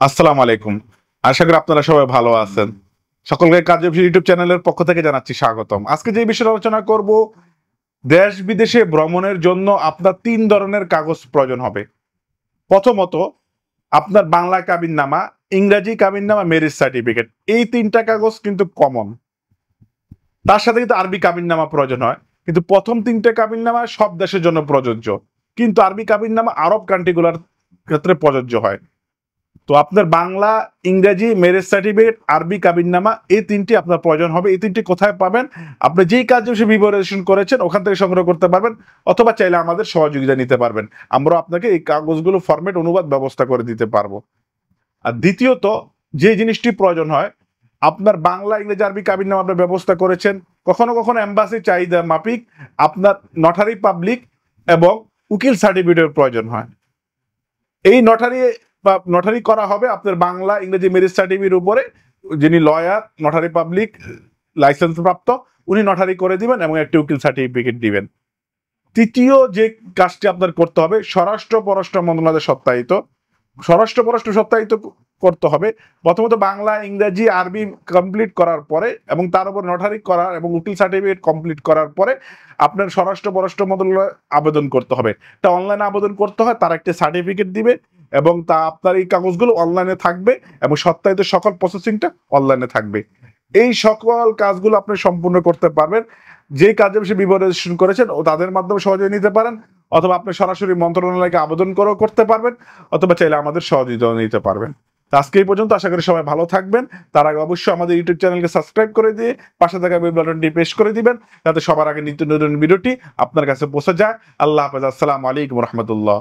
আসসালামু আলাইকুম। আশা করি আপনারা সবাই ভালো আছেন। সকলকে কার্যবশী ইউটিউব চ্যানেলের পক্ষ থেকে জানাচ্ছি স্বাগতম। আজকে যে বিষয়ে আলোচনা করব, দেশ বিদেশে ভ্রমণের জন্য আপনার ৩ ধরনের কাগজ প্রয়োজন হবে। প্রথমত, আপনার বাংলা কাবিননামা, ইংরেজি কাবিননামা, ম্যারেজ সার্টিফিকেট। এই ৩টা কাগজ কিন্তু কমন। তার সাথে কিন্তু আরবি কাবিননামা প্রয়োজন হয়। কিন্তু প্রথম ৩টে কাবিননামা সব দেশের জন্য প্রযোজ্য। কিন্তু আরবি কাবিননামা আরব কান্ট্রিগুলোর ক্ষেত্রে প্রযোজ্য হয়। তো আপনার বাংলা, ইংরেজি, ম্যারেজ সার্টিফিকেট, আরবি কাবিননামা এই ৩টি আপনার প্রয়োজন হবে। এই ৩টি কোথায় পাবেন? আপনি যেই কাজে প্রিপারেশন করেছেন ওখান থেকে সংগ্রহ করতে পারবেন, অথবা চাইলে আমাদের সহযোগিতা নিতে পারবেন। আমরা আপনাকে এই কাগজগুলো ফরম্যাট অনুবাদ ব্যবস্থা করে দিতে পারবো। আর দ্বিতীয়ত, যে জিনিসটি প্রয়োজন হয়, আপনার বাংলা, ইংরেজি, আরবি কাবিননামা আপনার ব্যবস্থা করেছেন, কখনো কখনো এম্বাসি চাহিদা মাফিক আপনার নটারি পাবলিক এবং উকিল সার্টিফিকেটের প্রয়োজন হয়। এই নটারি করা হবে আপনার বাংলা, ইংরেজি, ম্যারেজ সার্টিফিকেটের উপরে। যিনি লয়ার, নটারি পাবলিক লাইসেন্স প্রাপ্ত, উনি নটারি করে দিবেন এবং একটি উকিল সার্টিফিকেট দিবেন। তৃতীয় যে কাজটি আপনার করতে হবে, স্বরাষ্ট্র পররাষ্ট্র মন্ত্রণালয়ের সত্যায়িত। স্বরাষ্ট্র পররাষ্ট্র সত্যায়িত করতে হবে। প্রথমত বাংলা, ইংরেজি, আরবি কমপ্লিট করার পরে এবং তার উপর নটারি করার এবং উকিল সার্টিফিকেট কমপ্লিট করার পরে আপনার স্বরাষ্ট্র পররাষ্ট্র মন্ত্রণালয়ে আবেদন করতে হবে। এটা অনলাইনে আবেদন করতে হয়, তার একটি সার্টিফিকেট দিবে এবং তা আপনার এই কাগজগুলো অনলাইনে থাকবে এবং সত্যায়িত সকল প্রসেসিংটা অনলাইনে থাকবে। এই সকল কাজগুলো আপনি সম্পূর্ণ করতে পারবেন। যেই কাজে বেশি প্রিপারেশন করেছেন ও তাদের মাধ্যমে সহজে নিতে পারেন, অথবা আপনি সরাসরি মন্ত্রণালয়কে আবেদন করেও করতে পারবেন, অথবা চাইলে আমাদের সহযোগিতা নিতে পারবেন। তো আজকে এই পর্যন্ত। আশা করি সবাই ভালো থাকবেন। তার আগে অবশ্যই আমাদের ইউটিউব চ্যানেলকে সাবস্ক্রাইব করে দিয়ে পাশে থাকা বেল বাটনটি প্রেস করে দিবেন, যাতে সবার আগে নিত্য নতুন ভিডিওটি আপনার কাছে পৌঁছে যায়। আল্লাহ হাফেজ। আসসালামু আলাইকুম রহমতুল্লাহ।